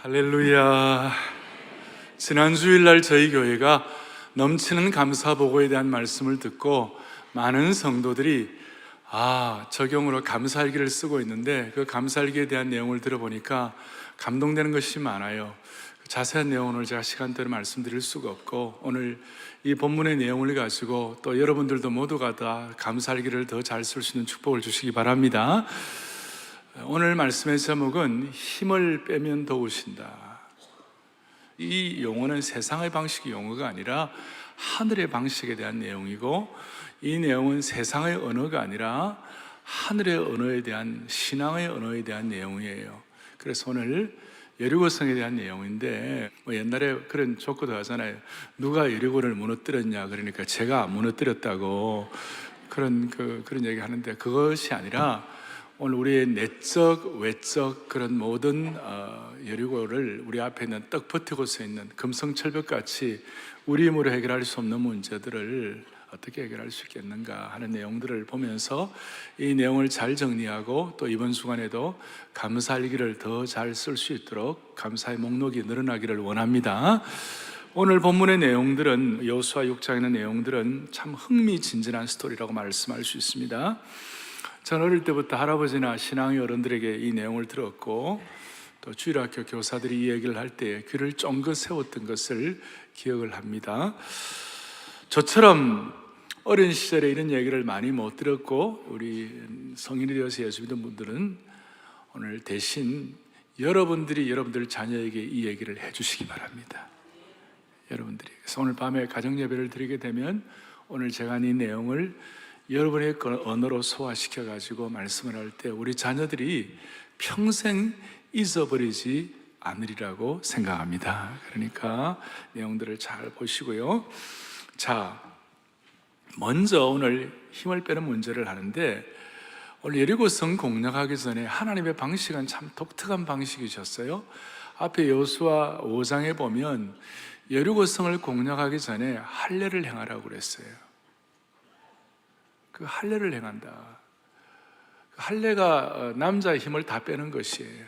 할렐루야. 지난 주일날 저희 교회가 넘치는 감사 보고에 대한 말씀을 듣고 많은 성도들이 적용으로 감사일기를 쓰고 있는데, 그 감사일기에 대한 내용을 들어보니까 감동되는 것이 많아요. 자세한 내용을 제가 시간대로 말씀드릴 수가 없고, 오늘 이 본문의 내용을 가지고 또 여러분들도 모두가 다 감사일기를 더 잘 쓸 수 있는 축복을 주시기 바랍니다. 오늘 말씀의 제목은 힘을 빼면 도우신다. 이 용어는 세상의 방식의 용어가 아니라 하늘의 방식에 대한 내용이고, 이 내용은 세상의 언어가 아니라 하늘의 언어에 대한, 신앙의 언어에 대한 내용이에요. 그래서 오늘 여리고성에 대한 내용인데, 옛날에 그런 조커도 하잖아요. 누가 여리고를 무너뜨렸냐, 그러니까 제가 무너뜨렸다고 그런 얘기 하는데, 그것이 아니라 오늘 우리의 내적, 외적 그런 모든 여리고를 우리 앞에 있는 떡 버티고 서 있는 금성철벽같이 우리 힘으로 해결할 수 없는 문제들을 어떻게 해결할 수 있겠는가 하는 내용들을 보면서 이 내용을 잘 정리하고, 또 이번 주간에도 감사일기를 더 잘 쓸 수 있도록 감사의 목록이 늘어나기를 원합니다. 오늘 본문의 내용들은, 여호수아 6장에 있는 내용들은 참 흥미진진한 스토리라고 말씀할 수 있습니다. 전 어릴 때부터 할아버지나 신앙의 어른들에게 이 내용을 들었고, 또 주일학교 교사들이 이 얘기를 할 때 귀를 쫑긋 세웠던 것을 기억을 합니다. 저처럼 어린 시절에 이런 얘기를 많이 못 들었고, 우리 성인이 되어서 예수 믿는 분들은 오늘 대신 여러분들 자녀에게 이 얘기를 해주시기 바랍니다. 여러분들이. 그래서 오늘 밤에 가정예배를 드리게 되면 오늘 제가 한 이 내용을 여러분의 언어로 소화시켜 가지고 말씀을 할 때 우리 자녀들이 평생 잊어버리지 않으리라고 생각합니다. 그러니까 내용들을 잘 보시고요. 자, 먼저 오늘 힘을 빼는 문제를 하는데, 오늘 여리고성 공략하기 전에 하나님의 방식은 참 독특한 방식이셨어요. 앞에 여호수아 5장에 보면 여리고성을 공략하기 전에 할례를 행하라고 그랬어요. 그 할례를 행한다. 그 할례가 남자의 힘을 다 빼는 것이에요.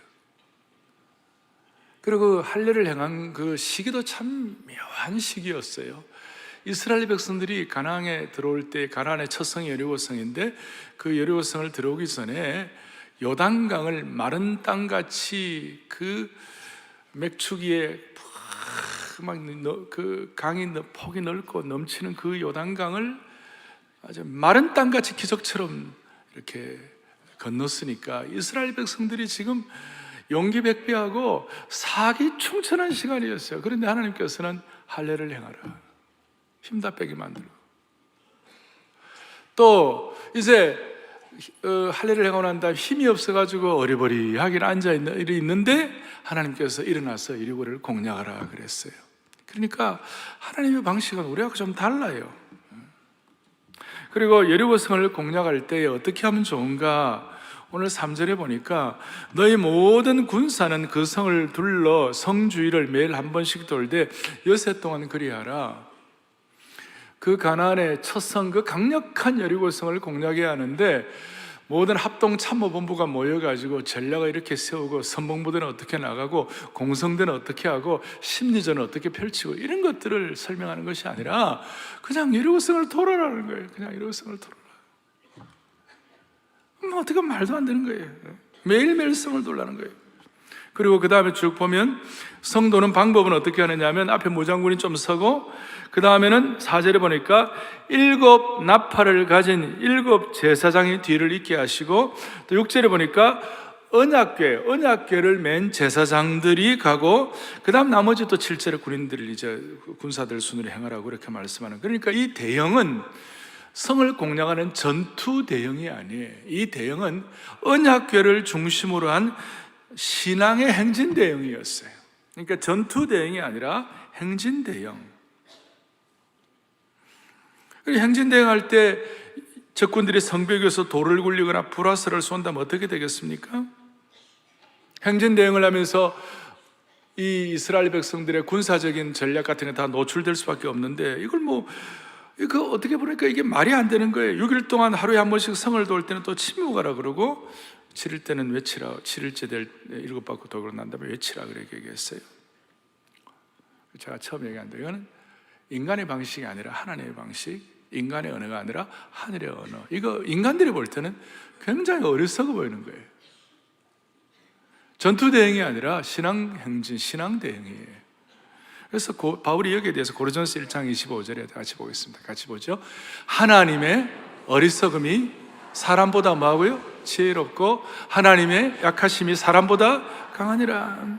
그리고 그 할례를 행한 그 시기도 참 묘한 시기였어요. 이스라엘 백성들이 가나안에 들어올 때, 가나안의 첫 성이 여리고성인데, 그 여리고성을 들어오기 전에 요단강을 마른 땅같이 그 맥추기에 그 강이 폭이 넓고 넘치는 그 요단강을 아주 마른 땅같이 기적처럼 이렇게 건넜으니까 이스라엘 백성들이 지금 용기백배하고 사기 충천한 시간이었어요. 그런데 하나님께서는 할례를 행하라, 힘 다 빼게 만들고, 또 이제 할례를 행하고 난 다음 힘이 없어가지고 어리버리하게 앉아있는데 하나님께서 일어나서 여리고를 공략하라 그랬어요. 그러니까 하나님의 방식은 우리하고 좀 달라요. 그리고 여리고성을 공략할 때 어떻게 하면 좋은가? 오늘 3절에 보니까 너희 모든 군사는 그 성을 둘러 성 주위를 매일 한 번씩 돌되 여세 동안 그리하라. 그 가나안의 첫 성, 그 강력한 여리고성을 공략해야 하는데, 모든 합동참모본부가 모여가지고 전략을 이렇게 세우고, 선봉부대는 어떻게 나가고, 공성대는 어떻게 하고, 심리전은 어떻게 펼치고, 이런 것들을 설명하는 것이 아니라 그냥 여리고성을 돌아라는 거예요. 그냥 여리고성을 돌아라. 어떻게 말도 안 되는 거예요. 매일매일 성을 돌라는 거예요. 그리고 그 다음에 쭉 보면 성 도는 방법은 어떻게 하느냐 하면, 앞에 무장군이 좀 서고, 그 다음에는 4절에 보니까 7 나팔을 가진 7 제사장이 뒤를 잇게 하시고, 또 6절에 보니까 언약궤를 맨 제사장들이 가고, 그 다음 나머지 또 7절에 군인들을 이제 군사들 순으로 행하라고 이렇게 말씀하는. 그러니까 이 대형은 성을 공략하는 전투 대형이 아니에요. 이 대형은 언약궤를 중심으로 한 신앙의 행진 대형이었어요. 그러니까 전투 대형이 아니라 행진 대형. 행진 대형할 때 적군들이 성벽에서 돌을 굴리거나 불화살을 쏜다면 어떻게 되겠습니까? 행진 대응을 하면서 이 이스라엘 백성들의 군사적인 전략 같은 게 다 노출될 수밖에 없는데, 이거 어떻게 보니까 이게 말이 안 되는 거예요. 6일 동안 하루에 한 번씩 성을 돌 때는 또 침묵하라 그러고, 치를 때는 외치라. 치를째 될 7바퀴 돌고 난 다음에 외치라 그렇게 얘기했어요. 제가 처음 얘기한데 이거는 인간의 방식이 아니라 하나님의 방식, 인간의 언어가 아니라 하늘의 언어. 이거 인간들이 볼 때는 굉장히 어리석어 보이는 거예요. 전투 대응이 아니라 신앙 행진, 신앙 대응이에요. 그래서 바울이 여기에 대해서 고린도전서 1장 25절에 같이 보겠습니다. 같이 보죠. 하나님의 어리석음이 사람보다 뭐하고요? 지혜롭고 하나님의 약하심이 사람보다 강하니라.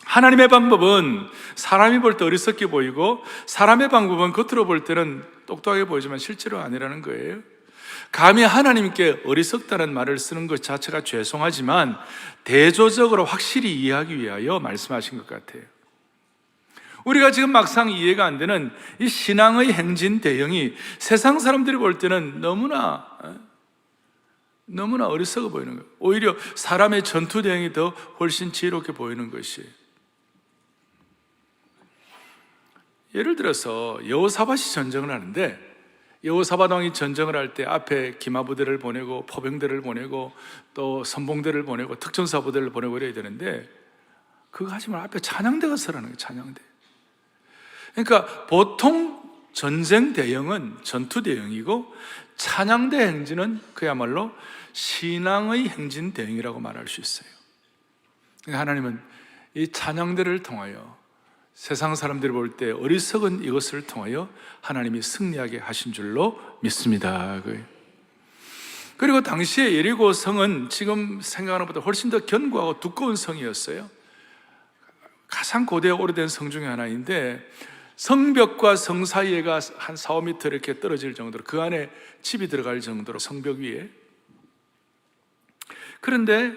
하나님의 방법은 사람이 볼 때 어리석게 보이고 사람의 방법은 겉으로 볼 때는 똑똑하게 보이지만 실제로 아니라는 거예요. 감히 하나님께 어리석다는 말을 쓰는 것 자체가 죄송하지만 대조적으로 확실히 이해하기 위하여 말씀하신 것 같아요. 우리가 지금 막상 이해가 안 되는 이 신앙의 행진 대형이 세상 사람들이 볼 때는 너무나 어리석어 보이는 거예요. 오히려 사람의 전투 대응이 더 훨씬 지혜롭게 보이는 것이. 예를 들어서 여호사밧이 전쟁을 하는데 여호사밧 왕이 전쟁을 할 때 앞에 기마부대를 보내고 포병대를 보내고 또 선봉대를 보내고 특전사 부대를 보내고 이래야 되는데 그거 하지 말고 앞에 찬양대가 서라는 거예요. 찬양대. 그러니까 보통 전쟁 대형은 전투 대형이고 찬양대 행진은 그야말로 신앙의 행진 대형이라고 말할 수 있어요. 그러니까 하나님은 이 찬양대를 통하여 세상 사람들이 볼 때 어리석은 이것을 통하여 하나님이 승리하게 하신 줄로 믿습니다. 그리고 당시에 예리고 성은 지금 생각하는 것보다 훨씬 더 견고하고 두꺼운 성이었어요. 가장 고대 오래된 성 중에 하나인데 성벽과 성 사이에가 한 4, 5m 이렇게 떨어질 정도로 그 안에 집이 들어갈 정도로 성벽 위에. 그런데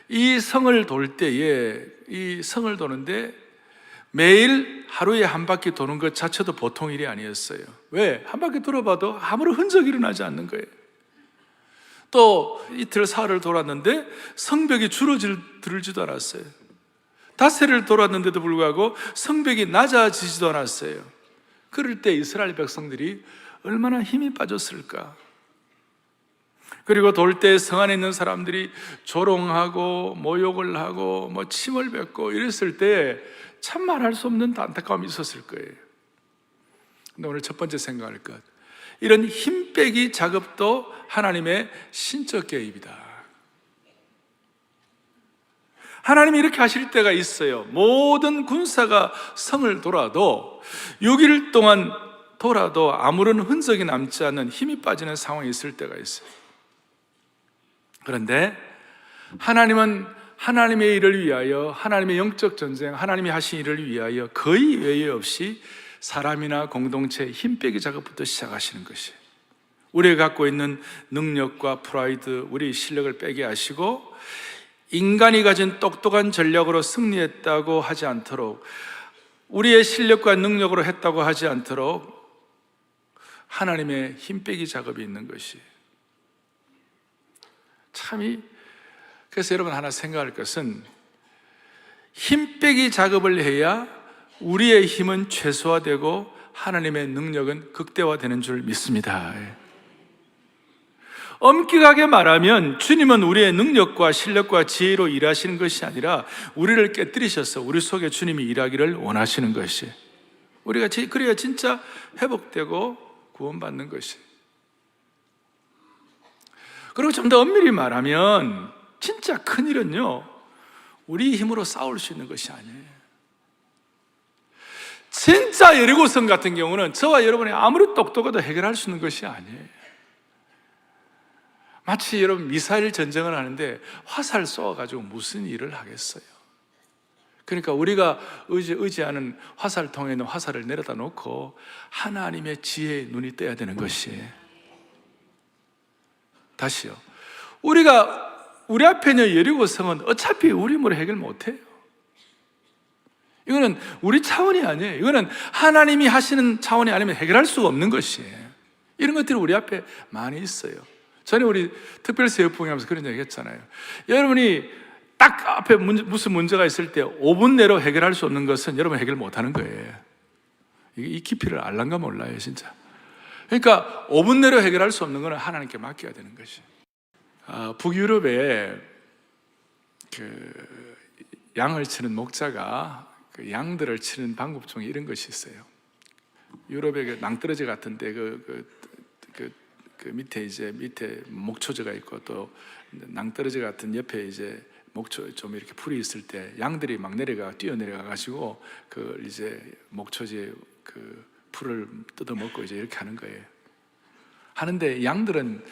이 성을 돌 때에 이 성을 도는데 매일 하루에 한 바퀴 도는 것 자체도 보통 일이 아니었어요. 왜? 한 바퀴 돌아봐도 아무런 흔적이 일어나지 않는 거예요. 또 이틀 사흘을 돌았는데 성벽이 줄어들지도 않았어요. 닷새를 돌았는데도 불구하고 성벽이 낮아지지도 않았어요. 그럴 때 이스라엘 백성들이 얼마나 힘이 빠졌을까. 그리고 돌 때 성 안에 있는 사람들이 조롱하고 모욕을 하고 침을 뱉고 이랬을 때 참 말할 수 없는 안타까움이 있었을 거예요. 근데 오늘 첫 번째 생각할 것, 이런 힘 빼기 작업도 하나님의 신적 개입이다. 하나님이 이렇게 하실 때가 있어요. 모든 군사가 성을 돌아도 6일 동안 돌아도 아무런 흔적이 남지 않는 힘이 빠지는 상황이 있을 때가 있어요. 그런데 하나님은 하나님의 일을 위하여, 하나님의 영적 전쟁, 하나님이 하신 일을 위하여 거의 외에 없이 사람이나 공동체의 힘 빼기 작업부터 시작하시는 것이에요. 우리가 갖고 있는 능력과 프라이드, 우리 실력을 빼게 하시고 인간이 가진 똑똑한 전략으로 승리했다고 하지 않도록, 우리의 실력과 능력으로 했다고 하지 않도록 하나님의 힘 빼기 작업이 있는 것이 그래서 여러분 하나 생각할 것은 힘 빼기 작업을 해야 우리의 힘은 최소화되고 하나님의 능력은 극대화되는 줄 믿습니다. 엄격하게 말하면 주님은 우리의 능력과 실력과 지혜로 일하시는 것이 아니라 우리를 깨뜨리셔서 우리 속에 주님이 일하기를 원하시는 것이, 우리가 그래야 진짜 회복되고 구원받는 것이. 그리고 좀 더 엄밀히 말하면 진짜 큰일은요, 우리 힘으로 싸울 수 있는 것이 아니에요. 진짜 여리고성 같은 경우는 저와 여러분이 아무리 똑똑해도 해결할 수 있는 것이 아니에요. 마치 여러분 미사일 전쟁을 하는데 화살 쏘아가지고 무슨 일을 하겠어요. 그러니까 우리가 의지하는 화살통에 있는 화살을 내려다 놓고 하나님의 지혜의 눈이 떠야 되는 것이에요. 다시요, 우리 앞에 있는 여리고성은 어차피 우리 힘으로 해결 못해요. 이거는 우리 차원이 아니에요. 이거는 하나님이 하시는 차원이 아니면 해결할 수가 없는 것이에요. 이런 것들이 우리 앞에 많이 있어요. 전에 우리 특별사역봉에 하면서 그런 얘기 했잖아요. 여러분이 딱 앞에 무슨 문제가 있을 때 5분 내로 해결할 수 없는 것은 여러분 해결 못하는 거예요. 이 깊이를 알란가 몰라요, 진짜. 그러니까 5분 내로 해결할 수 없는 것은 하나님께 맡겨야 되는 것이. 북유럽에 그 양을 치는 목자가 그 양들을 치는 방법 중에 이런 것이 있어요. 유럽의 그 낭떠러지 같은데 그 밑에 목초저가 있고 또 낭떠러지 같은 옆에 이제 목초 좀 이렇게 풀이 있을 때 양들이 막 뛰어내려가 가지고 그 이제 목초지에 그 풀을 뜯어 먹고 이제 이렇게 하는 거예요. 하는데 양들은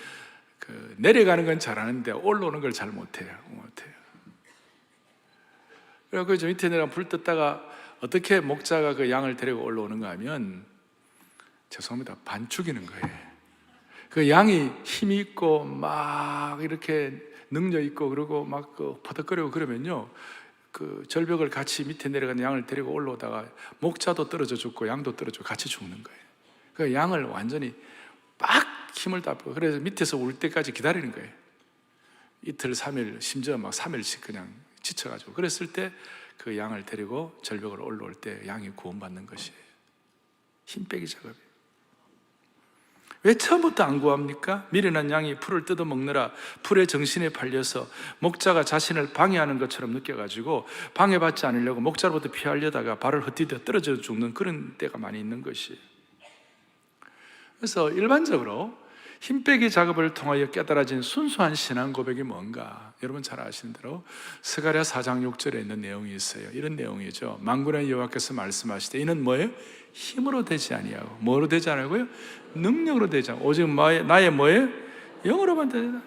그 내려가는 건 잘하는데 올라오는 걸 잘 못해요. 그래서 저 밑에 내려가 불 뜯다가 어떻게 목자가 그 양을 데리고 올라오는가 하면, 죄송합니다, 반 죽이는 거예요. 그 양이 힘이 있고 막 이렇게 능력 있고 그러고 막 그 퍼덕거리고 그러면요, 그 절벽을 같이 밑에 내려가는 양을 데리고 올라오다가 목자도 떨어져 죽고 양도 떨어져 같이 죽는 거예요. 그 양을 완전히 막 힘을 다 빼고, 그래서 밑에서 올 때까지 기다리는 거예요. 이틀, 3일, 심지어 막 3일씩 그냥 지쳐가지고, 그랬을 때 그 양을 데리고 절벽으로 올라올 때 양이 구원받는 것이에요. 힘 빼기 작업이에요. 왜 처음부터 안 구합니까? 미련한 양이 풀을 뜯어먹느라 풀의 정신에 팔려서 목자가 자신을 방해하는 것처럼 느껴가지고 방해받지 않으려고 목자로부터 피하려다가 발을 헛디뎌 떨어져 죽는 그런 때가 많이 있는 것이에요. 그래서 일반적으로 힘 빼기 작업을 통하여 깨달아진 순수한 신앙 고백이 뭔가, 여러분 잘 아시는 대로 스가랴 4장 6절에 있는 내용이 있어요. 이런 내용이죠. 만군의 여호와께서 말씀하시되 이는 뭐예요? 힘으로 되지 아니하고, 뭐로 되지 않고요? 능력으로 되지 않고, 오직 나의 뭐예요? 영으로만 되리라.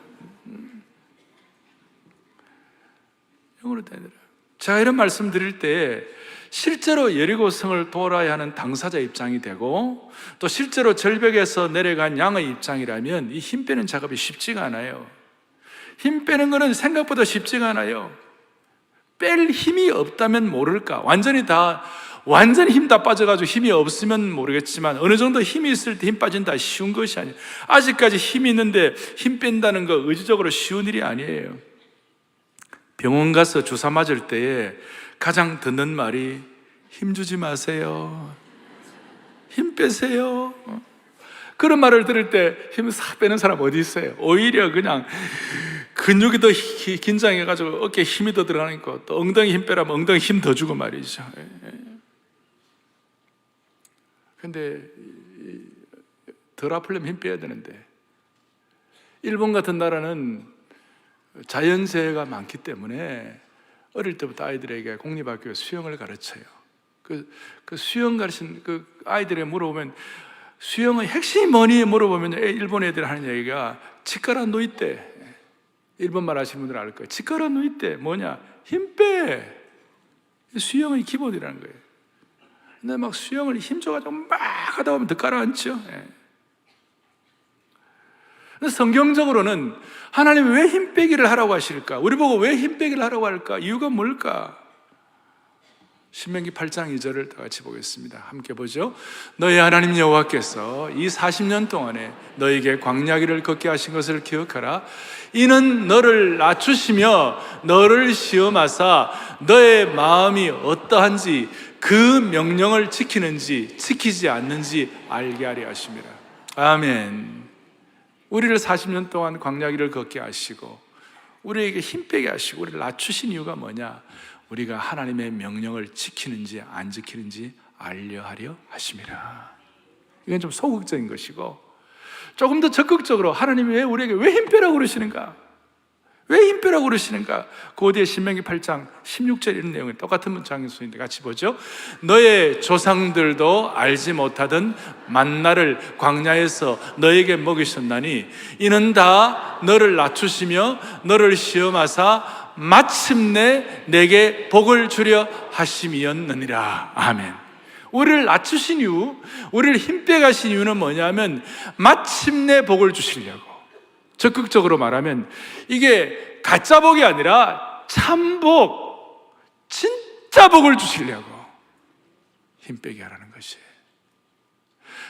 영으로 되리라. 제가 이런 말씀 드릴 때 실제로 여리고성을 돌아야 하는 당사자 입장이 되고, 또 실제로 절벽에서 내려간 양의 입장이라면 이 힘 빼는 작업이 쉽지가 않아요. 힘 빼는 거는 생각보다 쉽지가 않아요. 뺄 힘이 없다면 모를까, 완전히 힘 다 빠져가지고 힘이 없으면 모르겠지만 어느 정도 힘이 있을 때 힘 빠진다 쉬운 것이 아니에요. 아직까지 힘이 있는데 힘 뺀다는 거 의지적으로 쉬운 일이 아니에요. 병원 가서 주사 맞을 때에 가장 듣는 말이 힘 주지 마세요, 힘 빼세요. 그런 말을 들을 때 힘 싹 빼는 사람 어디 있어요? 오히려 그냥 근육이 더 긴장해가지고 어깨에 힘이 더 들어가니까, 또 엉덩이 힘 빼라면 엉덩이 힘 더 주고 말이죠. 근데 덜 아프려면 힘 빼야 되는데, 일본 같은 나라는 자연재해가 많기 때문에 어릴 때부터 아이들에게 공립학교에 수영을 가르쳐요. 그 수영 가르친 그 아이들에게 물어보면, 수영의 핵심이 뭐니 물어보면 일본 애들 하는 얘기가 치카라 노이떼, 일본말 하시는 분들 알 거예요. 치카라 노이떼 뭐냐? 힘 빼. 수영의 기본이라는 거예요. 근데 막 수영을 힘 줘가지고 막 하다 보면 더 가라앉죠. 성경적으로는 하나님이 왜 힘 빼기를 하라고 하실까? 우리 보고 왜 힘 빼기를 하라고 할까? 이유가 뭘까? 신명기 8장 2절을 다 같이 보겠습니다. 함께 보죠. 너희 하나님 여호와께서 이 40년 동안에 너에게 광야길을 걷게 하신 것을 기억하라. 이는 너를 낮추시며 너를 시험하사 너의 마음이 어떠한지 그 명령을 지키는지 지키지 않는지 알게 하려 하심이라. 아멘. 우리를 40년 동안 광야길을 걷게 하시고 우리에게 힘 빼게 하시고 우리를 낮추신 이유가 뭐냐? 우리가 하나님의 명령을 지키는지 안 지키는지 알려하려 하심이라. 이건 좀 소극적인 것이고, 조금 더 적극적으로 하나님이 왜 힘 빼라고 그러시는가? 왜 힘 빼라고 그러시는가? 그 뒤에 신명기 8장 16절 이런 내용이 똑같은 문장인데 같이 보죠. 너의 조상들도 알지 못하던 만나를 광야에서 너에게 먹이셨나니 이는 다 너를 낮추시며 너를 시험하사 마침내 내게 복을 주려 하심이었느니라. 아멘. 우리를 낮추신 이유, 우리를 힘 빼가신 이유는 뭐냐면 마침내 복을 주시려고. 적극적으로 말하면 이게 가짜 복이 아니라 참복, 진짜 복을 주시려고 힘 빼게 하라는 것이에요.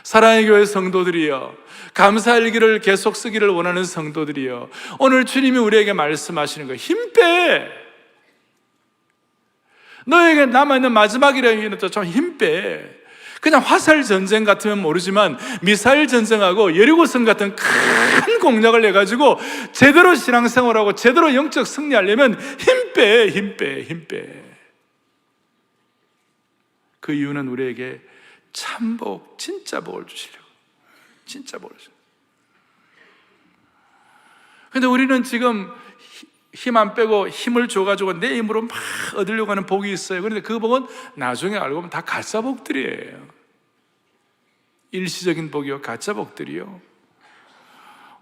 사랑의 교회 성도들이여, 감사일기를 계속 쓰기를 원하는 성도들이여, 오늘 주님이 우리에게 말씀하시는 거예요. 힘 빼! 너에게 남아있는 마지막이라는 좀 힘 빼. 그냥 화살 전쟁 같으면 모르지만 미사일 전쟁하고 여리고성 같은 큰 공략을 해가지고 제대로 신앙생활하고 제대로 영적 승리하려면 힘 빼. 그 이유는 우리에게 참복, 진짜 복을 주시려고. 진짜 복을 주시려고. 근데 우리는 지금 힘 안 빼고 힘을 줘가지고 내 힘으로 막 얻으려고 하는 복이 있어요. 그런데 그 복은 나중에 알고 보면 다 가짜 복들이에요. 일시적인 복이요, 가짜 복들이요.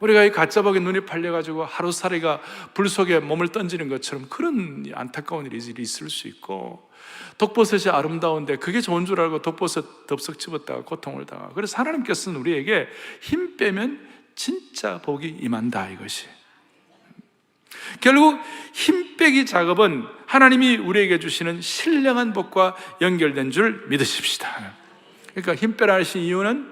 우리가 이 가짜 복에 눈이 팔려가지고 하루살이가 불 속에 몸을 던지는 것처럼 그런 안타까운 일이 있을 수 있고, 독버섯이 아름다운데 그게 좋은 줄 알고 독버섯 덥석 집었다가 고통을 당하고. 그래서 하나님께서는 우리에게 힘 빼면 진짜 복이 임한다, 이것이. 결국 힘 빼기 작업은 하나님이 우리에게 주시는 신령한 복과 연결된 줄 믿으십시다. 그러니까 힘 빼라 하신 이유는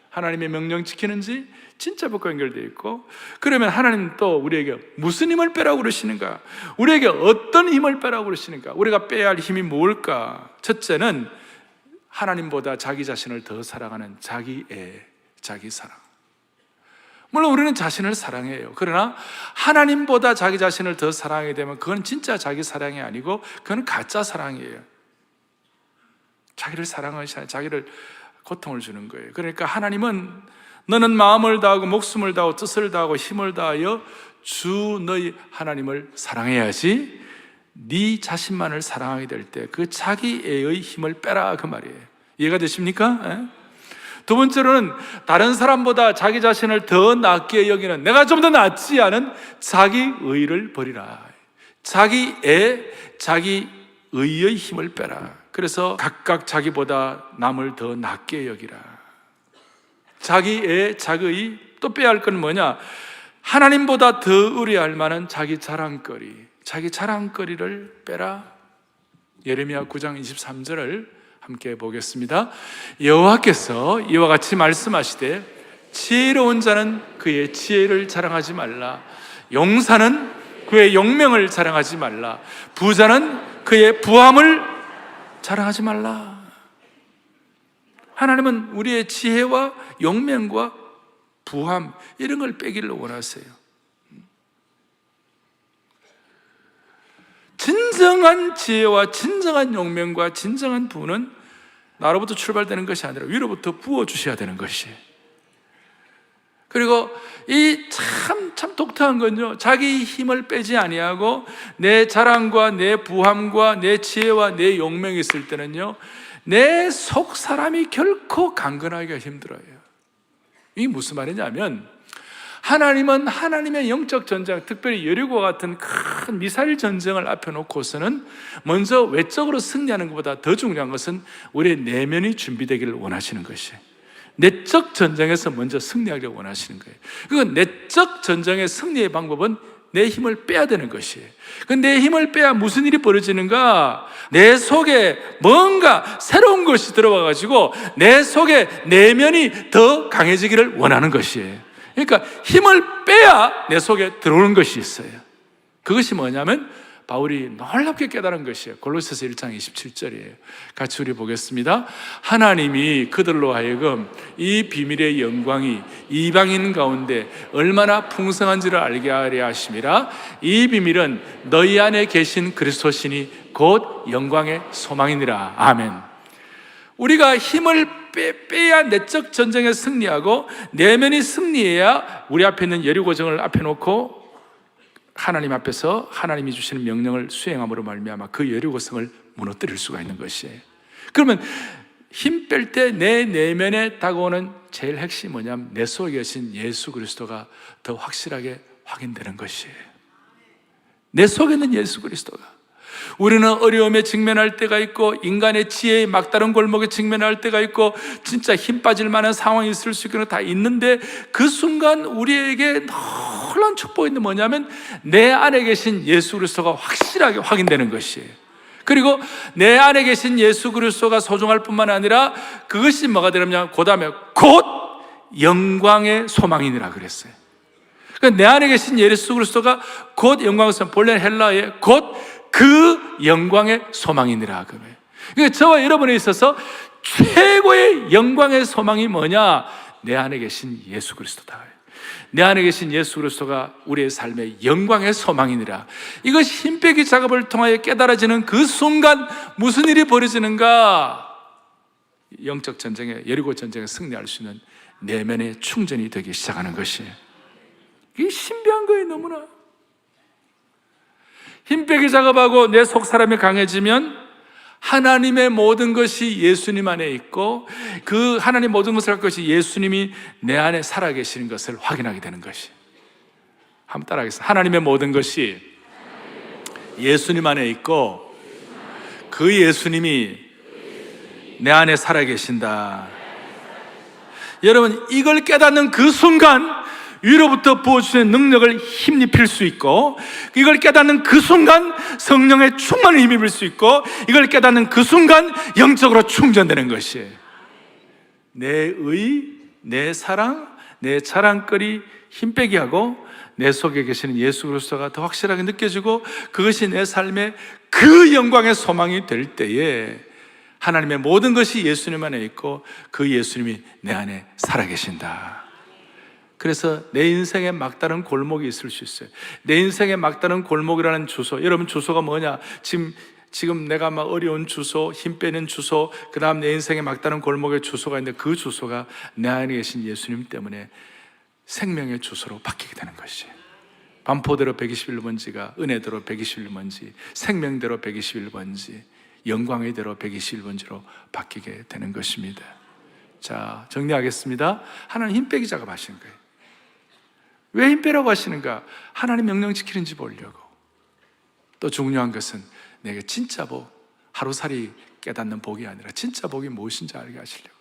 하나님의 명령 지키는지 진짜 복과 연결되어 있고, 그러면 하나님 또 우리에게 무슨 힘을 빼라고 그러시는가? 우리에게 어떤 힘을 빼라고 그러시는가? 우리가 빼야 할 힘이 뭘까? 첫째는 하나님보다 자기 자신을 더 사랑하는 자기 사랑. 물론 우리는 자신을 사랑해요. 그러나 하나님보다 자기 자신을 더 사랑하게 되면 그건 진짜 자기 사랑이 아니고 그건 가짜 사랑이에요. 자기를 사랑하시 아니라 자기를 고통을 주는 거예요. 그러니까 하나님은 너는 마음을 다하고 목숨을 다하고 뜻을 다하고 힘을 다하여 주 너희 하나님을 사랑해야지, 네 자신만을 사랑하게 될 때 그 자기애의 힘을 빼라, 그 말이에요. 이해가 되십니까? 예? 두 번째로는 다른 사람보다 자기 자신을 더 낫게 여기는, 내가 좀 더 낫지 않은 자기의를 버리라. 자기의 힘을 빼라. 그래서 각각 자기보다 남을 더 낫게 여기라. 자기의 또 빼야 할 건 뭐냐? 하나님보다 더 의뢰할 만한 자기 자랑거리를 빼라. 예레미야 9장 23절을 함께 보겠습니다. 여호와께서 이와 같이 말씀하시되 지혜로운 자는 그의 지혜를 자랑하지 말라. 용사는 그의 용명을 자랑하지 말라. 부자는 그의 부함을 자랑하지 말라. 하나님은 우리의 지혜와 용명과 부함, 이런 걸 빼기를 원하세요. 진정한 지혜와 진정한 용명과 진정한 부는 나로부터 출발되는 것이 아니라 위로부터 부어주셔야 되는 것이에요. 그리고 이 참 독특한 건요, 자기 힘을 빼지 아니하고 내 자랑과 내 부함과 내 지혜와 내 용명이 있을 때는요, 내 속 사람이 결코 강건하기가 힘들어요. 이게 무슨 말이냐면, 하나님은 하나님의 영적 전쟁, 특별히 여리고와 같은 큰 미사일 전쟁을 앞에 놓고서는 먼저 외적으로 승리하는 것보다 더 중요한 것은 우리의 내면이 준비되기를 원하시는 것이에요. 내적 전쟁에서 먼저 승리하기를 원하시는 거예요. 그 내적 전쟁의 승리의 방법은 내 힘을 빼야 되는 것이에요. 내 힘을 빼야 무슨 일이 벌어지는가? 내 속에 뭔가 새로운 것이 들어와가지고 내 속에 내면이 더 강해지기를 원하는 것이에요. 그러니까 힘을 빼야 내 속에 들어오는 것이 있어요. 그것이 뭐냐면 바울이 놀랍게 깨달은 것이에요. 골로새서 1장 27절이에요. 같이 우리 보겠습니다. 하나님이 그들로 하여금 이 비밀의 영광이 이방인 가운데 얼마나 풍성한지를 알게 하려 하심이라. 이 비밀은 너희 안에 계신 그리스도시니 곧 영광의 소망이니라. 아멘. 우리가 힘을 빼야 내적 전쟁에 승리하고 내면이 승리해야 우리 앞에 있는 여리고정을 앞에 놓고 하나님 앞에서 하나님이 주시는 명령을 수행함으로 말미암아 그 여리고성을 무너뜨릴 수가 있는 것이에요. 그러면 힘 뺄 때 내 내면에 다가오는 제일 핵심이 뭐냐면 내 속에 계신 예수 그리스도가 더 확실하게 확인되는 것이에요. 내 속에 있는 예수 그리스도가. 우리는 어려움에 직면할 때가 있고 인간의 지혜의 막다른 골목에 직면할 때가 있고 진짜 힘 빠질 만한 상황이 있을 수 있는 다 있는데, 그 순간 우리에게 놀라운 축복이 있는 뭐냐면 내 안에 계신 예수 그리스도가 확실하게 확인되는 것이에요. 그리고 내 안에 계신 예수 그리스도가 소중할 뿐만 아니라 그것이 뭐가 되냐면 그 다음에 곧 영광의 소망이니라 그랬어요. 그러니까 내 안에 계신 예수 그리스도가 곧 영광의 소망, 본래 헬라어에 곧 그 영광의 소망이니라. 그러니까 저와 여러분에 있어서 최고의 영광의 소망이 뭐냐? 내 안에 계신 예수 그리스도다. 내 안에 계신 예수 그리스도가 우리의 삶의 영광의 소망이니라. 이것이 힘 빼기 작업을 통하여 깨달아지는 그 순간 무슨 일이 벌어지는가? 영적 전쟁에, 여리고 전쟁에 승리할 수 있는 내면의 충전이 되기 시작하는 것이에요. 이게 신비한 거예요. 너무나 힘 빼기 작업하고 내 속 사람이 강해지면 하나님의 모든 것이 예수님 안에 있고, 그 하나님 모든 것을 할 것이 예수님이 내 안에 살아계시는 것을 확인하게 되는 것이. 한번 따라하겠습니다. 하나님의 모든 것이 예수님 안에 있고, 그 예수님이 내 안에 살아계신다. 여러분, 이걸 깨닫는 그 순간 위로부터 부어주시는 능력을 힘입힐 수 있고, 이걸 깨닫는 그 순간 성령의 충만을 힘입을 수 있고, 이걸 깨닫는 그 순간 영적으로 충전되는 것이에요. 내 의, 내 사랑, 내 자랑거리 힘 빼기 하고 내 속에 계시는 예수 그리스도가 더 확실하게 느껴지고, 그것이 내 삶의 그 영광의 소망이 될 때에 하나님의 모든 것이 예수님 안에 있고, 그 예수님이 내 안에 살아계신다. 그래서 내 인생에 막다른 골목이 있을 수 있어요. 내 인생에 막다른 골목이라는 주소, 여러분 주소가 뭐냐? 지금 내가 막 어려운 주소, 힘 빼는 주소, 그 다음 내 인생에 막다른 골목의 주소가 있는데, 그 주소가 내 안에 계신 예수님 때문에 생명의 주소로 바뀌게 되는 것이에요. 반포대로 121번지가 은혜대로 121번지, 생명대로 121번지, 영광의 대로 121번지로 바뀌게 되는 것입니다. 자, 정리하겠습니다. 하나님 힘 빼기 작업하시는 거예요. 왜 힘 빼라고 하시는가? 하나님 명령 지키는지 보려고. 또 중요한 것은 내게 진짜 복, 하루살이 깨닫는 복이 아니라 진짜 복이 무엇인지 알게 하시려고.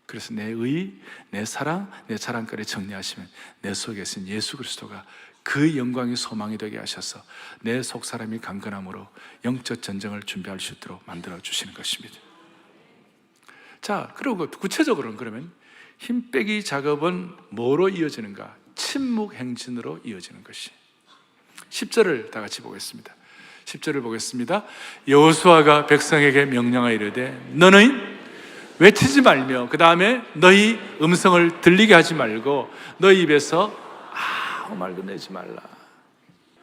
그래서 내 의, 내 사랑, 내 자랑거리 정리하시면 내 속에 있는 예수 그리스도가 그 영광의 소망이 되게 하셔서 내 속 사람이 강건함으로 영적 전쟁을 준비할 수 있도록 만들어 주시는 것입니다. 자, 그리고 구체적으로는 그러면 힘 빼기 작업은 뭐로 이어지는가? 침묵 행진으로 이어지는 것이. 10절을 다 같이 보겠습니다. 10절을 보겠습니다. 여호수아가 백성에게 명령하여 이르되 너는 외치지 말며, 그 다음에 너희 음성을 들리게 하지 말고 너희 입에서 아무 말도 내지 말라.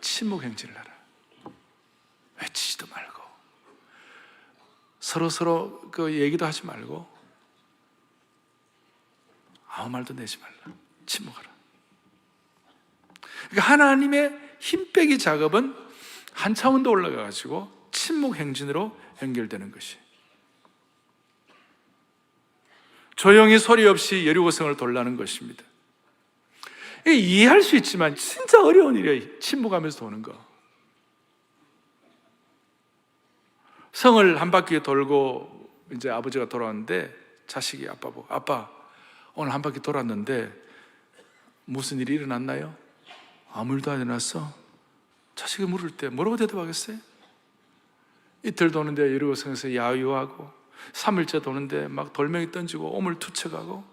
침묵 행진을 하라. 외치지도 말고 서로 그 얘기도 하지 말고 아무 말도 내지 말라. 침묵하라. 그러니까 하나님의 힘 빼기 작업은 한 차원 더 올라가가지고 침묵 행진으로 연결되는 것이. 조용히 소리 없이 여리고성을 돌라는 것입니다. 이해할 수 있지만 진짜 어려운 일이에요. 침묵하면서 도는 거. 성을 한 바퀴 돌고 이제 아버지가 돌아왔는데 자식이 아빠 보고, 아빠 오늘 한 바퀴 돌았는데 무슨 일이 일어났나요? 아무 일도 안 일어났어. 자식이 물을 때 뭐라고 대답하겠어요? 이틀 도는데 여리고성에서 야유하고, 3일째 도는데 막 돌멩이 던지고 오물 투척하고,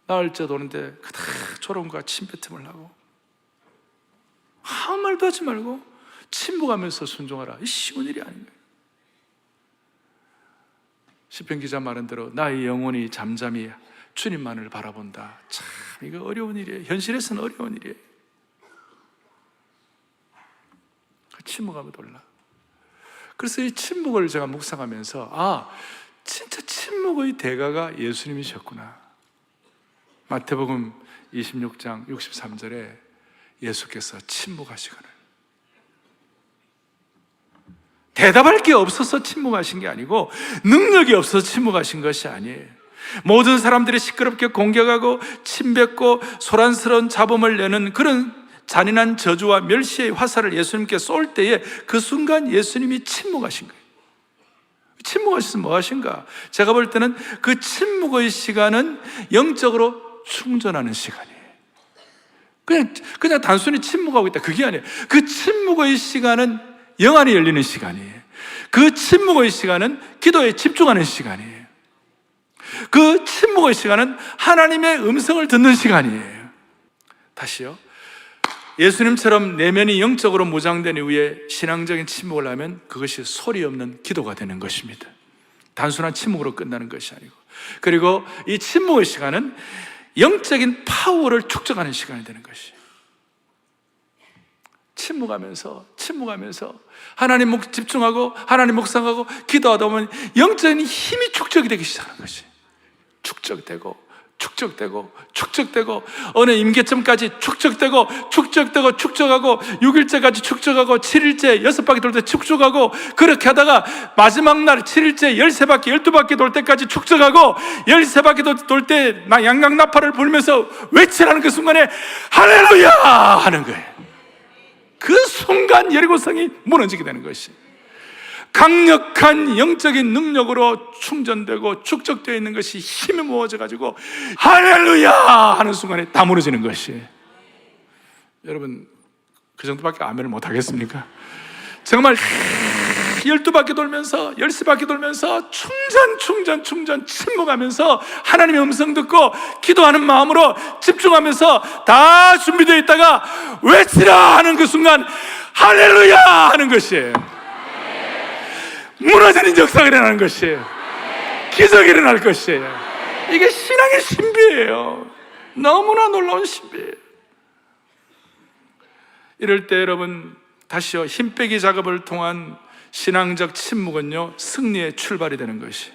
나흘째 도는데 그닥 조롱과 침뱉음을 하고, 아무 말도 하지 말고 침묵하면서 순종하라. 이 쉬운 일이 아닌 거예요. 시편 기자 말한 대로 나의 영혼이 잠잠히 주님만을 바라본다. 참 이거 어려운 일이에요. 현실에서는 어려운 일이에요. 침묵하고 돌라. 그래서 이 침묵을 제가 묵상하면서 진짜 침묵의 대가가 예수님이셨구나. 마태복음 26장 63절에 예수께서 침묵하시거늘. 대답할 게 없어서 침묵하신 게 아니고 능력이 없어서 침묵하신 것이 아니에요. 모든 사람들이 시끄럽게 공격하고 침뱉고 소란스러운 잡음을 내는 그런 잔인한 저주와 멸시의 화살을 예수님께 쏠 때에 그 순간 예수님이 침묵하신 거예요. 침묵하셔서 뭐 하신가? 제가 볼 때는 그 침묵의 시간은 영적으로 충전하는 시간이에요. 그냥 단순히 침묵하고 있다, 그게 아니에요. 그 침묵의 시간은 영안이 열리는 시간이에요. 그 침묵의 시간은 기도에 집중하는 시간이에요. 그 침묵의 시간은 하나님의 음성을 듣는 시간이에요. 다시요. 예수님처럼 내면이 영적으로 무장된 이후에 신앙적인 침묵을 하면 그것이 소리 없는 기도가 되는 것입니다. 단순한 침묵으로 끝나는 것이 아니고, 그리고 이 침묵의 시간은 영적인 파워를 축적하는 시간이 되는 것이에요. 침묵하면서 하나님 집중하고 하나님 묵상하고 기도하다 보면 영적인 힘이 축적이 되기 시작하는 것이, 축적되고 어느 임계점까지 축적하고 6일째까지 축적하고 7일째 6바퀴 돌 때 축적하고, 그렇게 하다가 마지막 날 7일째 13바퀴 12바퀴 돌 때까지 축적하고 13바퀴 돌 때 양강나팔을 불면서 외치라는 그 순간에 할렐루야 하는 거예요. 그 순간 여리고성이 무너지게 되는 것이, 강력한 영적인 능력으로 충전되고 축적되어 있는 것이 힘이 모아져 가지고 할렐루야 하는 순간에 다 무너지는 것이. 여러분 그 정도밖에 아멘을 못 하겠습니까? 정말 12바퀴 돌면서 13바퀴 돌면서 충전 침묵하면서 하나님의 음성 듣고 기도하는 마음으로 집중하면서 다 준비되어 있다가 외치라 하는 그 순간 할렐루야 하는 것이에요. 무너지는 역사가 일어나는 것이에요. 기적이 일어날 것이에요. 이게 신앙의 신비예요. 너무나 놀라운 신비예요. 이럴 때 여러분 다시요, 힘 빼기 작업을 통한 신앙적 침묵은요, 승리의 출발이 되는 것이.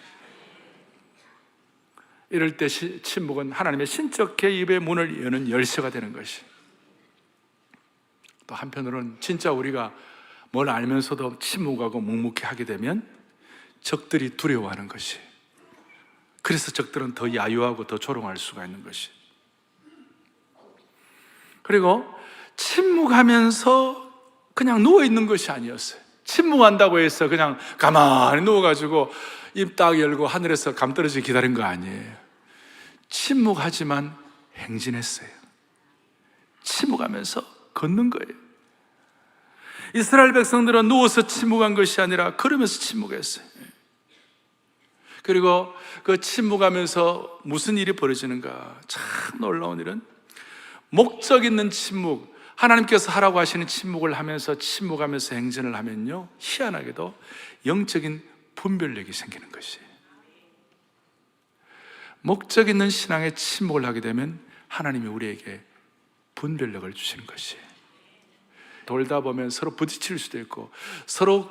이럴 때 침묵은 하나님의 신적 개입의 문을 여는 열쇠가 되는 것이. 또 한편으로는 진짜 우리가 뭘 알면서도 침묵하고 묵묵히 하게 되면 적들이 두려워하는 것이. 그래서 적들은 더 야유하고 더 조롱할 수가 있는 것이. 그리고 침묵하면서 그냥 누워있는 것이 아니었어요. 침묵한다고 해서 그냥 가만히 누워가지고 입 딱 열고 하늘에서 감 떨어지기 기다린 거 아니에요. 침묵하지만 행진했어요. 침묵하면서 걷는 거예요. 이스라엘 백성들은 누워서 침묵한 것이 아니라 걸으면서 침묵했어요. 그리고 그 침묵하면서 무슨 일이 벌어지는가, 참 놀라운 일은 목적 있는 침묵, 하나님께서 하라고 하시는 침묵을 하면서 침묵하면서 행진을 하면요, 희한하게도 영적인 분별력이 생기는 것이에요. 목적 있는 신앙의 침묵을 하게 되면 하나님이 우리에게 분별력을 주시는 것이에요. 돌다 보면 서로 부딪힐 수도 있고, 서로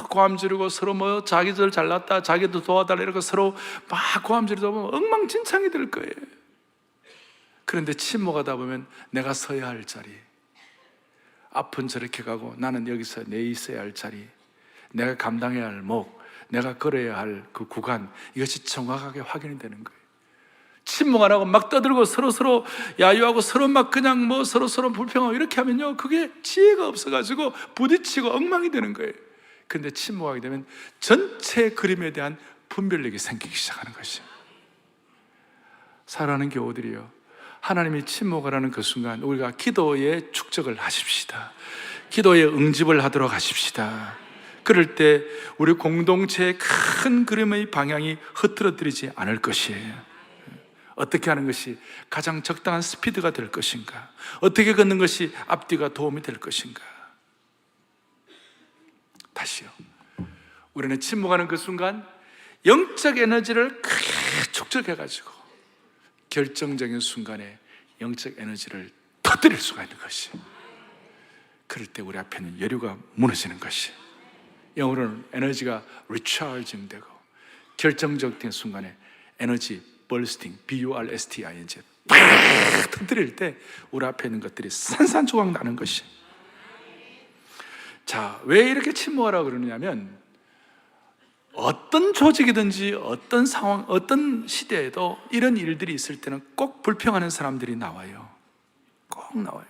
고함 지르고, 서로 뭐 자기들 잘났다, 자기도 도와달라 이러고 서로 막 고함 지르다 보면 엉망진창이 될 거예요. 그런데 침묵하다 보면 내가 서야 할 자리, 앞은 저렇게 가고 나는 여기서 내 있어야 할 자리, 내가 감당해야 할 목, 내가 걸어야 할 그 구간, 이것이 정확하게 확인이 되는 거예요. 침묵 안 하고 막 떠들고 서로 야유하고 서로 막 그냥 뭐 서로 불평하고 이렇게 하면요, 그게 지혜가 없어가지고 부딪히고 엉망이 되는 거예요. 근데 침묵하게 되면 전체 그림에 대한 분별력이 생기기 시작하는 것이에요. 사랑하는 교우들이요, 하나님이 침묵하라는 그 순간 우리가 기도의 축적을 하십시다. 기도의 응집을 하도록 하십시다. 그럴 때 우리 공동체의 큰 그림의 방향이 흐트러뜨리지 않을 것이에요. 어떻게 하는 것이 가장 적당한 스피드가 될 것인가? 어떻게 걷는 것이 앞뒤가 도움이 될 것인가? 다시요, 우리는 침묵하는 그 순간 영적 에너지를 크게 축적해가지고 결정적인 순간에 영적 에너지를 터뜨릴 수가 있는 것이. 그럴 때 우리 앞에는 여류가 무너지는 것이. 영어로는 에너지가 recharging 되고, 결정적인 순간에 에너지 bursting, B-U-R-S-T-I-N-G 팍 터뜨릴 때 우리 앞에 있는 것들이 산산조각 나는 것이. 자, 왜 이렇게 침묵하라고 그러느냐면, 어떤 조직이든지 어떤 상황, 어떤 시대에도 이런 일들이 있을 때는 꼭 불평하는 사람들이 나와요. 꼭 나와요.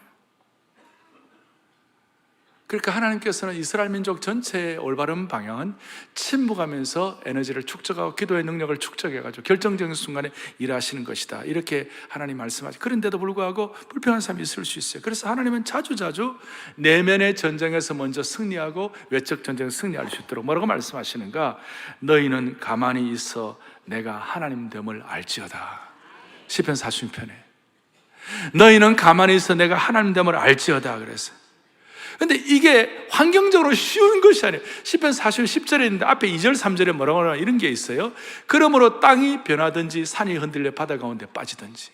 그러니까 하나님께서는 이스라엘 민족 전체의 올바른 방향은 침묵하면서 에너지를 축적하고 기도의 능력을 축적해가지고 결정적인 순간에 일하시는 것이다, 이렇게 하나님 말씀하시죠. 그런데도 불구하고 불평하는 사람이 있을 수 있어요. 그래서 하나님은 자주자주 내면의 전쟁에서 먼저 승리하고 외적 전쟁에서 승리할 수 있도록 뭐라고 말씀하시는가? 너희는 가만히 있어 내가 하나님 됨을 알지어다. 시편 40편에 너희는 가만히 있어 내가 하나님 됨을 알지어다 그랬어요. 근데 이게 환경적으로 쉬운 것이 아니에요. 시편 40편 10절에 있는데 앞에 2절 3절에 뭐라고 하나 이런 게 있어요. 그러므로 땅이 변하든지 산이 흔들려 바다 가운데 빠지든지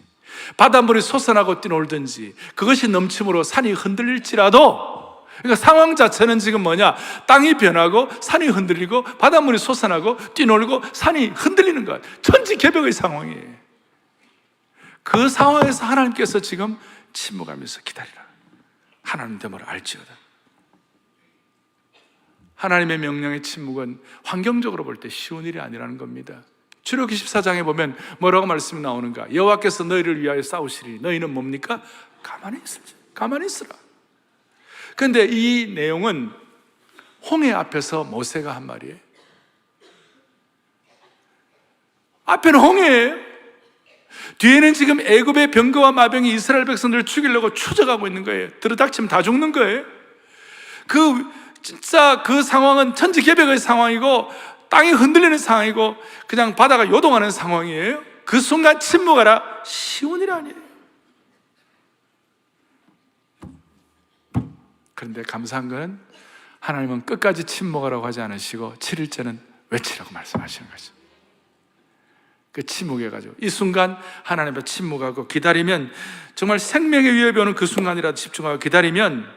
바닷물이 솟아나고 뛰놀든지 그것이 넘침으로 산이 흔들릴지라도, 그러니까 상황 자체는 지금 뭐냐, 땅이 변하고 산이 흔들리고 바닷물이 솟아나고 뛰놀고 산이 흔들리는 것, 천지개벽의 상황이에요. 그 상황에서 하나님께서 지금 침묵하면서 기다리라. 하나님 됨을 알지어다. 하나님의 명령의 침묵은 환경적으로 볼 때 쉬운 일이 아니라는 겁니다. 출애굽기 14장에 보면 뭐라고 말씀이 나오는가? 여호와께서 너희를 위하여 싸우시리. 너희는 뭡니까? 가만히 있으라. 그런데 이 내용은 홍해 앞에서 모세가 한 말이에요. 앞에는 홍해예요. 뒤에는 지금 애굽의 병거와 마병이 이스라엘 백성들을 죽이려고 추적하고 있는 거예요. 들어닥치면 다 죽는 거예요. 진짜 그 상황은 천지개벽의 상황이고 땅이 흔들리는 상황이고 그냥 바다가 요동하는 상황이에요. 그 순간 침묵하라, 쉬운 일이 아니에요. 그런데 감사한 건 하나님은 끝까지 침묵하라고 하지 않으시고 7일째는 외치라고 말씀하시는 거죠. 그 침묵해가지고 이 순간 하나님 앞에 침묵하고 기다리면, 정말 생명의 위협이 오는 그 순간이라도 집중하고 기다리면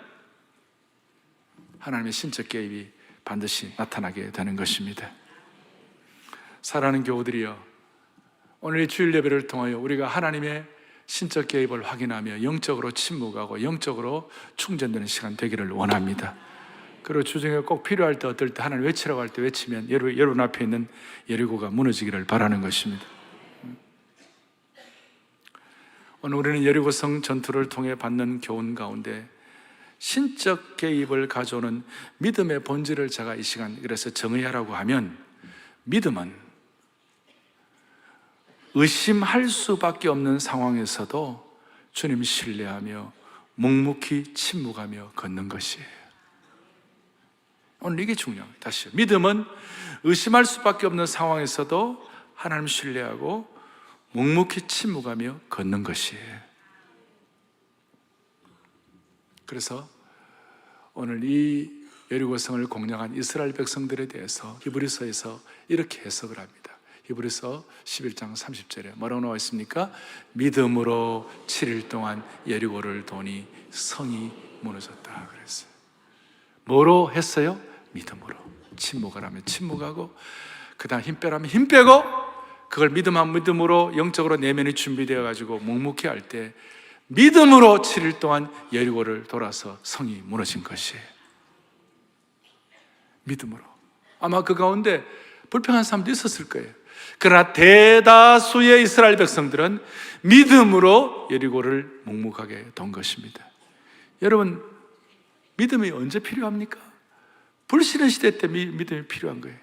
하나님의 신적 개입이 반드시 나타나게 되는 것입니다. 사랑하는 교우들이여, 오늘 이 주일 예배를 통하여 우리가 하나님의 신적 개입을 확인하며 영적으로 침묵하고 영적으로 충전되는 시간 되기를 원합니다. 그리고 주중에 꼭 필요할 때, 어떨 때 하나님 외치라고 할 때 외치면 여러분 앞에 있는 여리고가 무너지기를 바라는 것입니다. 오늘 우리는 여리고성 전투를 통해 받는 교훈 가운데 신적 개입을 가져오는 믿음의 본질을 제가 이 시간 그래서 정의하라고 하면, 믿음은 의심할 수밖에 없는 상황에서도 주님 신뢰하며 묵묵히 침묵하며 걷는 것이에요. 오늘 이게 중요합니다. 다시요. 믿음은 의심할 수밖에 없는 상황에서도 하나님 신뢰하고 묵묵히 침묵하며 걷는 것이에요. 그래서 오늘 이 여리고성을 공략한 이스라엘 백성들에 대해서 히브리서에서 이렇게 해석을 합니다. 히브리서 11장 30절에 뭐라고 나와 있습니까? 믿음으로 7일 동안 여리고를 도니 성이 무너졌다 그랬어요. 뭐로 했어요? 믿음으로. 침묵을 하면 침묵하고, 그 다음 힘 빼라면 힘 빼고, 그걸 믿음으로 영적으로 내면이 준비되어 가지고 묵묵히 할 때 믿음으로 7일 동안 여리고를 돌아서 성이 무너진 것이에요. 믿음으로. 아마 그 가운데 불평한 사람도 있었을 거예요. 그러나 대다수의 이스라엘 백성들은 믿음으로 여리고를 묵묵하게 돈 것입니다. 여러분, 믿음이 언제 필요합니까? 불신의 시대 때 믿음이 필요한 거예요.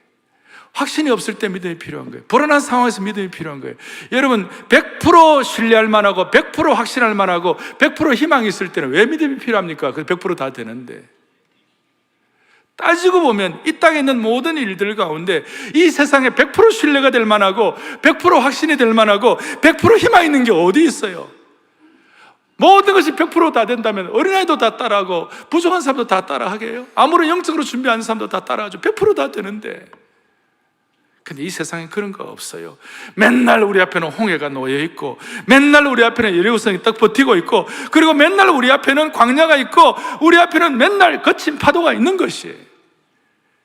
확신이 없을 때 믿음이 필요한 거예요. 불안한 상황에서 믿음이 필요한 거예요. 여러분, 100% 신뢰할 만하고 100% 확신할 만하고 100% 희망이 있을 때는 왜 믿음이 필요합니까? 그 100% 다 되는데. 따지고 보면 이 땅에 있는 모든 일들 가운데 이 세상에 100% 신뢰가 될 만하고 100% 확신이 될 만하고 100% 희망 있는 게 어디 있어요? 모든 것이 100% 다 된다면 어린아이도 다 따라하고 부족한 사람도 다 따라하게 해요? 아무런 영적으로 준비하는 사람도 다 따라하죠. 100% 다 되는데. 근데 이 세상에 그런 거 없어요. 맨날 우리 앞에는 홍해가 놓여 있고, 맨날 우리 앞에는 여리고성이 딱 버티고 있고, 그리고 맨날 우리 앞에는 광야가 있고, 우리 앞에는 맨날 거친 파도가 있는 것이에요.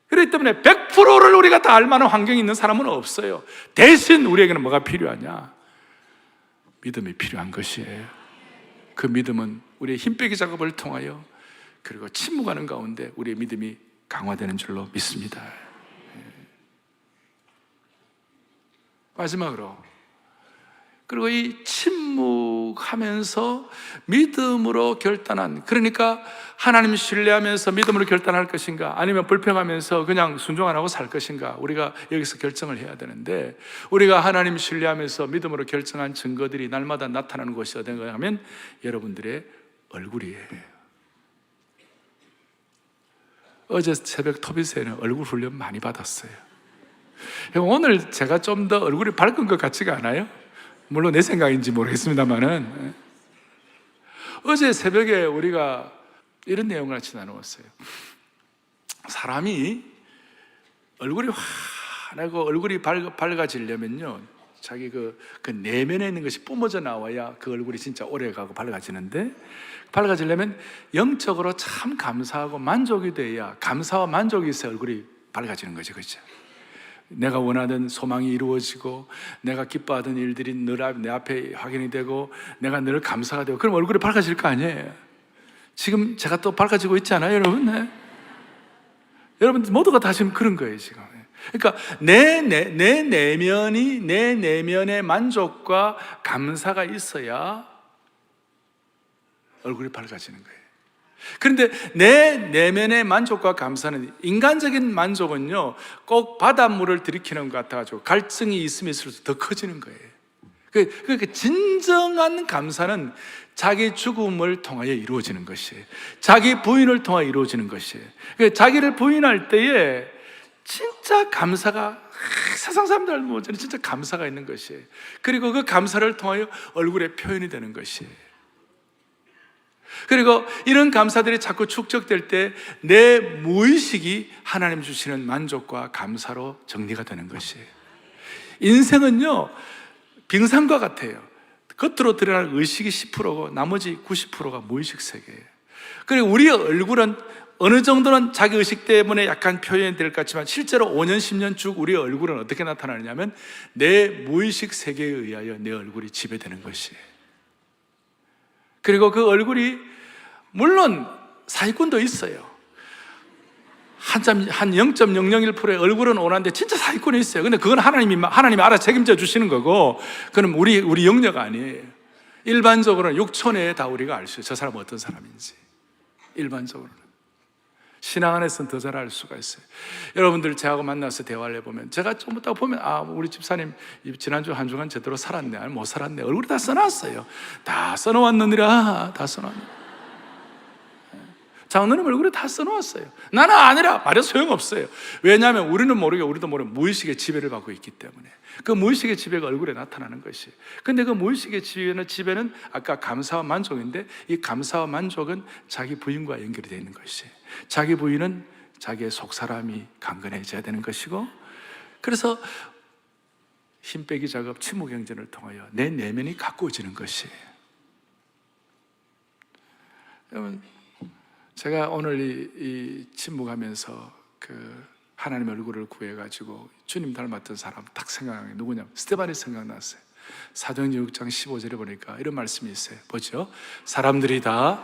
그렇기 때문에 100%를 우리가 다 알만한 환경이 있는 사람은 없어요. 대신 우리에게는 뭐가 필요하냐? 믿음이 필요한 것이에요. 그 믿음은 우리의 힘 빼기 작업을 통하여 그리고 침묵하는 가운데 우리의 믿음이 강화되는 줄로 믿습니다. 마지막으로, 그리고 이 침묵하면서 믿음으로 결단한, 그러니까 하나님 신뢰하면서 믿음으로 결단할 것인가, 아니면 불평하면서 그냥 순종 안 하고 살 것인가, 우리가 여기서 결정을 해야 되는데, 우리가 하나님 신뢰하면서 믿음으로 결정한 증거들이 날마다 나타나는 것이 어딘가 하면 여러분들의 얼굴이에요. 어제 새벽 토비스에는 얼굴 훈련 많이 받았어요. 오늘 제가 좀 더 얼굴이 밝은 것 같지가 않아요? 물론 내 생각인지 모르겠습니다만은, 어제 새벽에 우리가 이런 내용을 같이 나누었어요. 사람이 얼굴이 환하고 얼굴이 밝아지려면요, 자기 그 내면에 있는 것이 뿜어져 나와야 그 얼굴이 진짜 오래가고 밝아지는데, 밝아지려면 영적으로 참 감사하고 만족이 돼야, 감사와 만족이 있어야 얼굴이 밝아지는 거죠. 그렇죠? 내가 원하던 소망이 이루어지고 내가 기뻐하던 일들이 늘 내 앞에 확인이 되고 내가 늘 감사가 되고, 그럼 얼굴이 밝아질 거 아니에요. 지금 제가 또 밝아지고 있지 않아요, 여러분? 네. 여러분 모두가 다 지금 그런 거예요, 지금. 그러니까 내 내면이, 내 내면의 만족과 감사가 있어야 얼굴이 밝아지는 거예요. 그런데 내 내면의 만족과 감사는, 인간적인 만족은요, 꼭 바닷물을 들이키는 것 같아가지고 갈증이 있으면 있을수록 더 커지는 거예요. 그러니까 진정한 감사는 자기 죽음을 통하여 이루어지는 것이에요. 자기 부인을 통하여 이루어지는 것이에요. 그러니까 자기를 부인할 때에 진짜 감사가, 세상 사람들 모자는 진짜 감사가 있는 것이에요. 그리고 그 감사를 통하여 얼굴에 표현이 되는 것이에요. 그리고 이런 감사들이 자꾸 축적될 때 내 무의식이 하나님 주시는 만족과 감사로 정리가 되는 것이에요. 인생은요, 빙산과 같아요. 겉으로 드러나는 의식이 10%고 나머지 90%가 무의식 세계예요. 그리고 우리의 얼굴은 어느 정도는 자기 의식 때문에 약간 표현이 될 것 같지만, 실제로 5년, 10년 쭉 우리의 얼굴은 어떻게 나타나느냐면 내 무의식 세계에 의하여 내 얼굴이 지배되는 것이에요. 그리고 그 얼굴이 물론 사기꾼도 있어요. 한 0.001%의 얼굴은 오는데 진짜 사기꾼이 있어요. 근데 그건 하나님이 알아서 책임져 주시는 거고, 그건 우리 영역 아니에요. 일반적으로는 6초 내에 다 우리가 알 수 있어요. 저 사람은 어떤 사람인지. 일반적으로는. 신앙 안에서는 더 잘 알 수가 있어요. 여러분들 저하고 만나서 대화를 해보면, 제가 좀 이따 보면, 우리 집사님 지난주 한 주간 제대로 살았네, 아니 못 살았네, 얼굴이 다 써놨어요. 다 써놓았느니라. 다 써놨네. 장로님 얼굴에 다 써놓았어요. 나는 아니라 말해 소용없어요. 왜냐하면 우리는 모르게, 우리도 모르게 무의식의 지배를 받고 있기 때문에. 그 무의식의 지배가 얼굴에 나타나는 것이에요. 근데 그 무의식의 지배는 아까 감사와 만족인데, 이 감사와 만족은 자기 부인과 연결이 되어 있는 것이에요. 자기 부인은 자기의 속사람이 강건해져야 되는 것이고, 그래서 힘 빼기 작업, 침묵 행전을 통하여 내 내면이 가꾸어지는 것이에요. 여러분, 제가 오늘 이 침묵하면서 하나님의 얼굴을 구해가지고 주님 닮았던 사람 딱 생각나요. 누구냐면 스데반이 생각났어요. 사도행전 6장 15절에 보니까 이런 말씀이 있어요. 보죠. 사람들이 다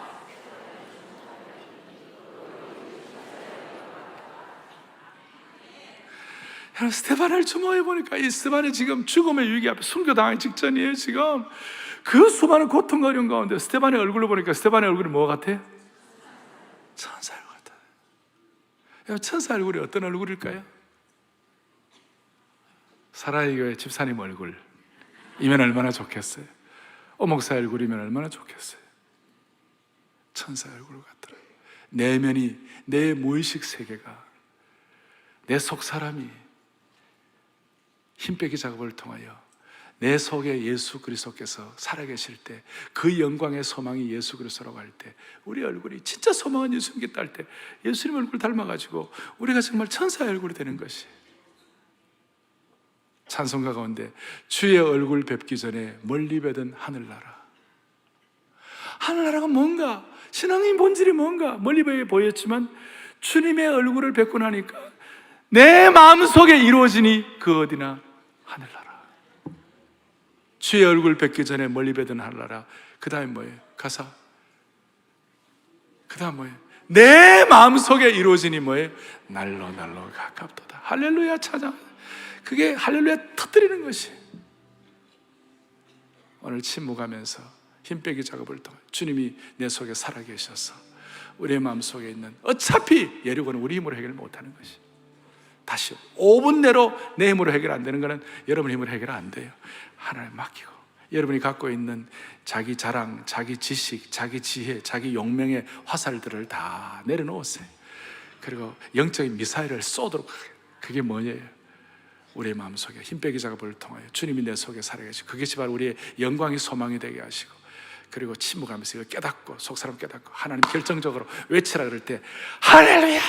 스데반을 주목해 보니까, 이 스데반이 지금 죽음의 위기 앞에 순교당하기 직전이에요. 지금 그 수많은 고통 어려운 가운데 스데반의 얼굴을 보니까, 스데반의 얼굴이 뭐 같아요? 천사 얼굴 같아요. 천사 얼굴이 어떤 얼굴일까요? 사랑의 교회 집사님 얼굴이면 얼마나 좋겠어요. 목사 얼굴이면 얼마나 좋겠어요. 천사 얼굴 같더라고요. 내면이, 내 무의식 세계가, 내 속 사람이 힘 빼기 작업을 통하여 내 속에 예수 그리스도께서 살아계실 때, 그 영광의 소망이 예수 그리스도라고 할 때, 우리 얼굴이 진짜 소망은 예수님께 딸 때 예수님 얼굴 닮아가지고 우리가 정말 천사의 얼굴이 되는 것이. 찬송가 가운데 주의 얼굴 뵙기 전에 멀리 뵈던 하늘나라. 하늘나라가 뭔가, 신앙의 본질이 뭔가 멀리 보였지만 주님의 얼굴을 뵙고 나니까 내 마음속에 이루어지니 그 어디나 하늘나라. 주의 얼굴 뵙기 전에 멀리 뵈던 하늘나라. 그 다음에 뭐예요? 가사. 그 다음 뭐예요? 내 마음속에 이루어지니 뭐예요? 날로 가깝도다. 할렐루야 찾아. 그게 할렐루야 터뜨리는 것이. 오늘 침묵하면서 힘 빼기 작업을 통해 주님이 내 속에 살아계셔서 우리의 마음속에 있는, 어차피 예류고는 우리 힘으로 해결 못하는 것이. 다시 5분 내로 내 힘으로 해결 안 되는 것은 여러분 힘으로 해결 안 돼요. 하나님 맡기고, 여러분이 갖고 있는 자기 자랑, 자기 지식, 자기 지혜, 자기 용명의 화살들을 다 내려놓으세요. 그리고 영적인 미사일을 쏘도록 하세요. 그게 뭐예요? 우리의 마음속에 힘 빼기 작업을 통하여 주님이 내 속에 살아계시고, 그것이 바로 우리의 영광이 소망이 되게 하시고, 그리고 침묵하면서 이거 깨닫고, 속사람 깨닫고 하나님 결정적으로 외치라 그럴 때 할렐루야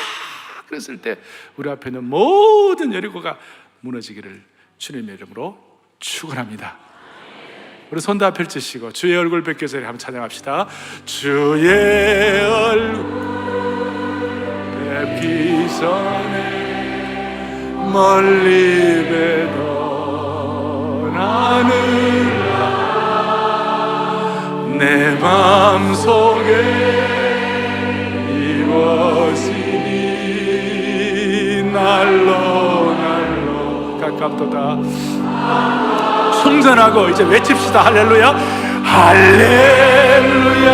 그랬을 때 우리 앞에 있는 모든 여리고가 무너지기를 주님의 이름으로 축원합니다. 우리 손 다 펼치시고 주의 얼굴 뵙기 전에 한번 찬양합시다. 주의 얼굴 뵙기 전에 멀리 뵈던 하늘아 내 마음속에 이루어지니 날로 가깝도다. 충전하고 이제 외칩시다. 할렐루야 할렐루야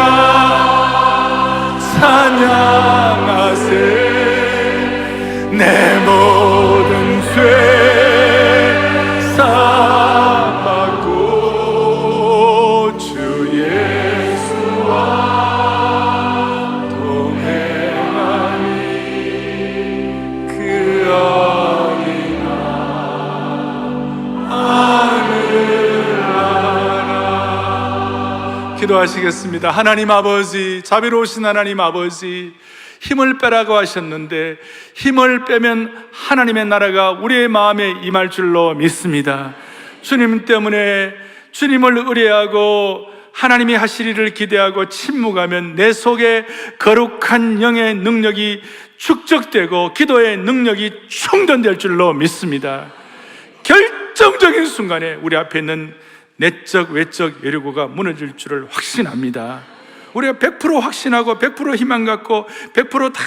찬양하세 내 모든 죄 사받고 주 예수와 동행하니 그 어린 하늘 알아. 기도하시겠습니다. 하나님 아버지, 자비로우신 하나님 아버지, 힘을 빼라고 하셨는데 힘을 빼면 하나님의 나라가 우리의 마음에 임할 줄로 믿습니다. 주님 때문에 주님을 의뢰하고 하나님이 하실 일을 기대하고 침묵하면 내 속에 거룩한 영의 능력이 축적되고 기도의 능력이 충전될 줄로 믿습니다. 결정적인 순간에 우리 앞에 있는 내적 외적 여리고가 무너질 줄을 확신합니다. 우리가 100% 확신하고 100% 희망 갖고 100% 다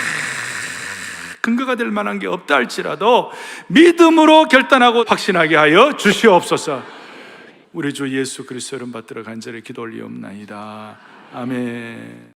근거가 될 만한 게 없다 할지라도 믿음으로 결단하고 확신하게 하여 주시옵소서. 우리 주 예수 그리스도 이름 받들어 간절히 기도 올리옵나이다. 아멘.